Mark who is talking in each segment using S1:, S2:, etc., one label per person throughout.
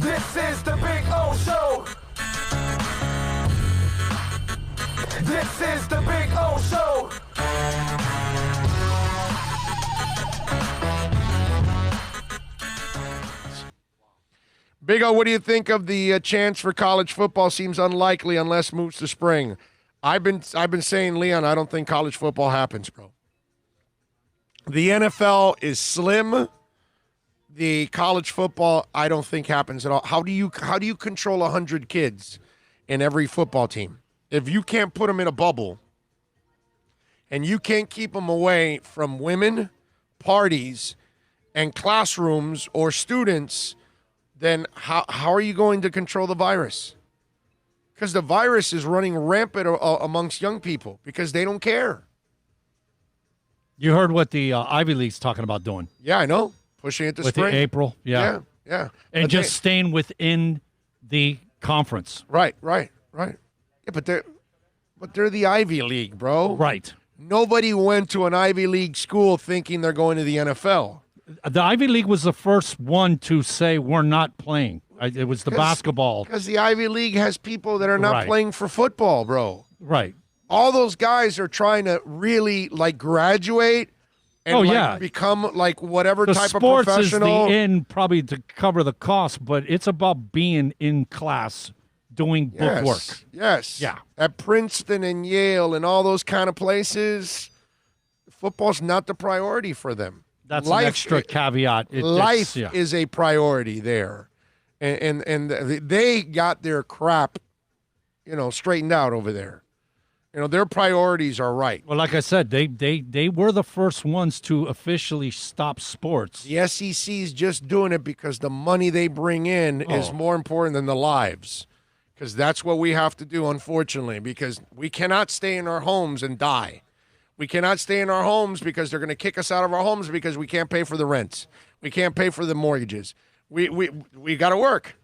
S1: This is the Big O Show. This is the Big O Show.
S2: Big O, what do you think of the chance for college football? Seems unlikely unless moves to spring. I've been saying, Leon, I don't think college football happens, bro. The NFL is slim. The college football, I don't think happens at all. How do you control 100 kids in every football team? If you can't put them in a bubble and you can't keep them away from women, parties, and classrooms or students, then how are you going to control the virus? Because the virus is running rampant amongst young people because they don't care.
S3: You heard what the Ivy League's talking about doing.
S2: Yeah, I know. Pushing it to
S3: with
S2: spring.
S3: April, yeah.
S2: But
S3: And just staying within the conference.
S2: Right. Yeah, but they're the Ivy League, bro.
S3: Right.
S2: Nobody went to an Ivy League school thinking they're going to the NFL.
S3: The Ivy League was the first one to say we're not playing. It was the basketball.
S2: Because the Ivy League has people that are not playing for football, bro.
S3: Right.
S2: All those guys are trying to really, graduate and become, whatever
S3: the
S2: type of
S3: sports
S2: professional.
S3: Is the end probably to cover the cost, but it's about being in class doing book work.
S2: Yes.
S3: Yeah.
S2: At Princeton and Yale and all those kind of places, football's not the priority for them.
S3: That's an extra caveat.
S2: Life is a priority there. And they got their crap, straightened out over there. Their priorities are right.
S3: Well, like I said, they were the first ones to officially stop sports.
S2: The SEC's just doing it because the money they bring in is more important than the lives. Because that's what we have to do, unfortunately, because we cannot stay in our homes and die. We cannot stay in our homes because they're going to kick us out of our homes because we can't pay for the rents. We can't pay for the mortgages. We got to work,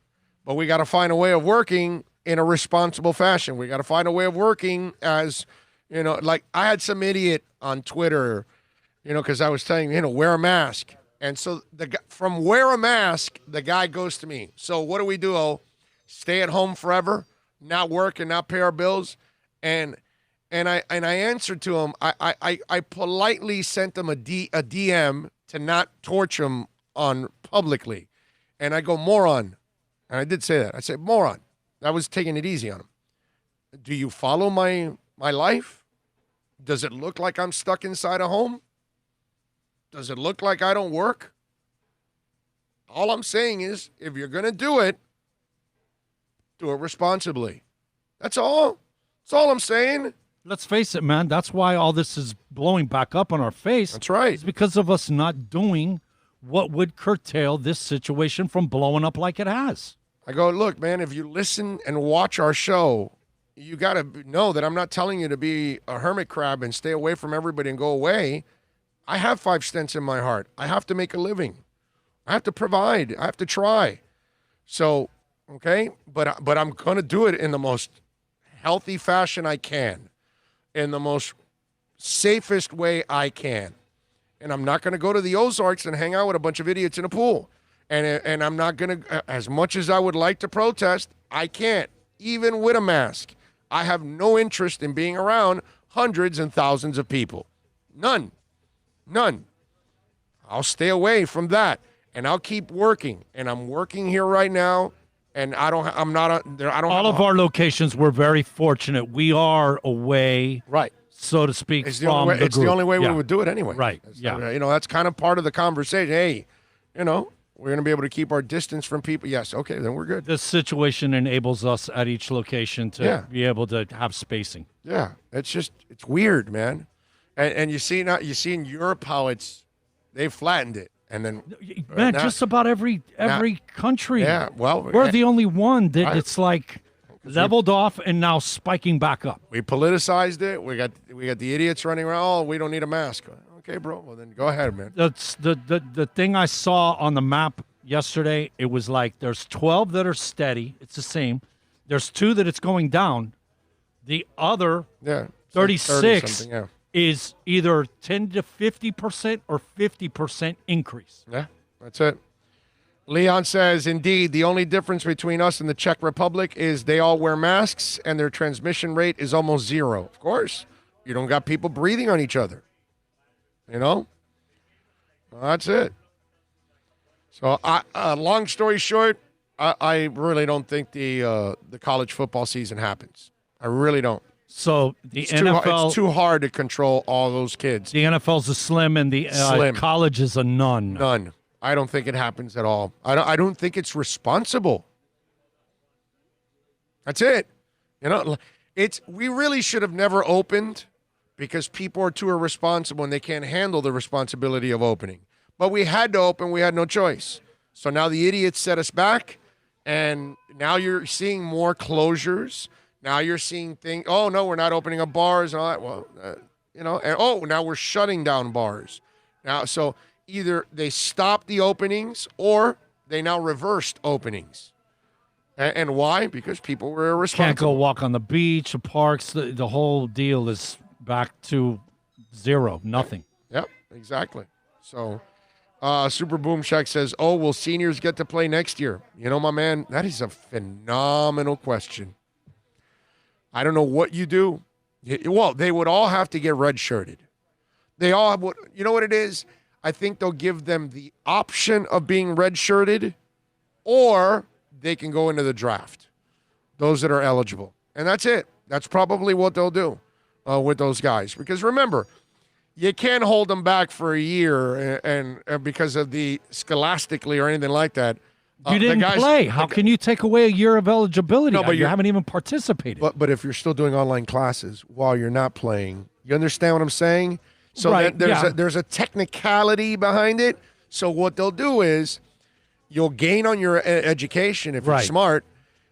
S2: but we got to find a way of working in a responsible fashion. We got to find a way of working as, I had some idiot on Twitter, because I was telling him, wear a mask. And so from wear a mask, the guy goes to me. So what do we do? Oh, stay at home forever, not work and not pay our bills. And I answered to him. I politely sent him a DM to not torch him on publicly. And I go, moron. And I did say that. I said, moron. I was taking it easy on him. Do you follow my life? Does it look like I'm stuck inside a home? Does it look like I don't work? All I'm saying is, if you're going to do it responsibly. That's all. That's all I'm saying.
S3: Let's face it, man. That's why all this is blowing back up on our face.
S2: That's right.
S3: It's because of us not doing what would curtail this situation from blowing up like it has.
S2: I go, look, man, if you listen and watch our show, you got to know that I'm not telling you to be a hermit crab and stay away from everybody and go away. I have 5 stents in my heart. I have to make a living. I have to provide. I have to try. So, okay, but I'm going to do it in the most healthy fashion I can, in the most safest way I can. And I'm not going to go to the Ozarks and hang out with a bunch of idiots in a pool. And I'm not going to, as much as I would like to protest, I can't, even with a mask. I have no interest in being around hundreds and thousands of people. None. I'll stay away from that, and I'll keep working. And I'm working here right now, and all of
S3: our locations, we're very fortunate. We are away,
S2: right,
S3: so to speak,
S2: it's the only way we would do it anyway.
S3: Right.
S2: That's kind of part of the conversation. Hey, we're going to be able to keep our distance from people. Yes, okay, then we're good.
S3: This situation enables us at each location to be able to have spacing.
S2: Yeah, it's weird, man. And you see in Europe how they've flattened it. And then
S3: just about every country.
S2: Yeah, well,
S3: we're the only one that it's like leveled off and now spiking back up.
S2: We politicized it. We got the idiots running around. Oh, we don't need a mask. Okay, bro. Well, then go ahead, man.
S3: That's the thing I saw on the map yesterday. It was like there's 12 that are steady. It's the same. There's 2 that it's going down. The other 36 is either 10 to 50% or 50% increase.
S2: Yeah, that's it. Leon says, indeed, the only difference between us and the Czech Republic is they all wear masks and their transmission rate is almost zero. Of course, you don't got people breathing on each other. You know? Well, that's it. So, long story short, I really don't think the college football season happens. I really don't.
S3: So
S2: it's too hard to control all those kids.
S3: The NFL's a slim, and the college is a none.
S2: None. I don't think it happens at all. I don't think it's responsible. That's it. You know, we really should have never opened because people are too irresponsible and they can't handle the responsibility of opening. But we had to open. We had no choice. So now the idiots set us back, and now you're seeing more closures. Now you're seeing things, oh, no, we're not opening up bars and all that. Well, and now we're shutting down bars. Now, so either they stopped the openings or they now reversed openings. And why? Because people were irresponsible.
S3: Can't go walk on the beach, the parks. The whole deal is back to zero, nothing.
S2: Yep, exactly. So Super Boom Shack says, oh, will seniors get to play next year? You know, my man, that is a phenomenal question. I don't know what you do. Well, they would all have to get redshirted. They all would. You know what it is? I think they'll give them the option of being redshirted, or they can go into the draft, those that are eligible. And that's it. That's probably what they'll do with those guys. Because remember, you can't hold them back for a year and because of the scholastically or anything like that.
S3: You didn't play. How can you take away a year of eligibility? No, but you haven't even participated.
S2: But if you're still doing online classes while you're not playing, you understand what I'm saying? So
S3: right,
S2: there's a technicality behind it. So what they'll do is you'll gain on your education if you're smart.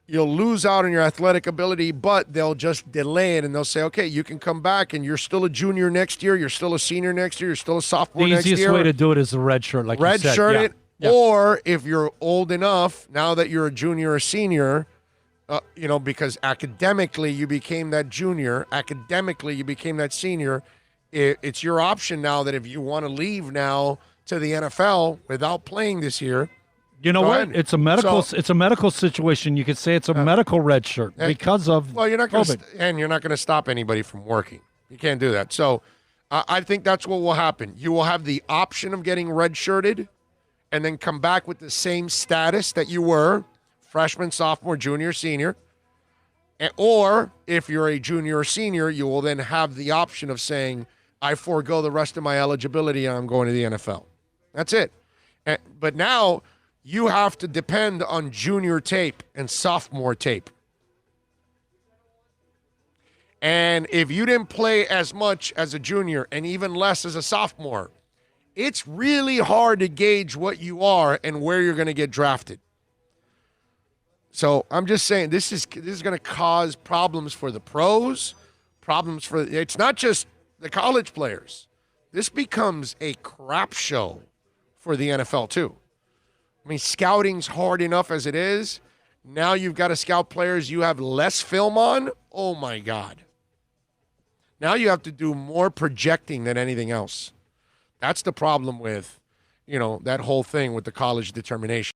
S2: You'll lose out on your athletic ability, but they'll just delay it, and they'll say, okay, you can come back, and you're still a junior next year, you're still a senior next year, you're still a sophomore next year.
S3: The easiest way to do it is a red shirt, like you said.
S2: Red shirt it. Yeah. Or if you're old enough, now that you're a junior or senior, because academically you became that junior, academically you became that senior, it's your option now that if you want to leave now to the NFL without playing this year.
S3: You know what? It's a medical situation. You could say it's a medical red shirt because of
S2: you're not going and you're not going to stop anybody from working. You can't do that. So I think that's what will happen. You will have the option of getting red shirted, and then come back with the same status that you were, freshman, sophomore, junior, senior. Or if you're a junior or senior, you will then have the option of saying, I forego the rest of my eligibility and I'm going to the NFL. That's it. But now you have to depend on junior tape and sophomore tape. And if you didn't play as much as a junior and even less as a sophomore, it's really hard to gauge what you are and where you're going to get drafted. So I'm just saying this is going to cause problems for the pros, it's not just the college players. This becomes a crap show for the NFL too. I mean, scouting's hard enough as it is. Now you've got to scout players you have less film on. Oh my God. Now you have to do more projecting than anything else. That's the problem with, that whole thing with the college determination.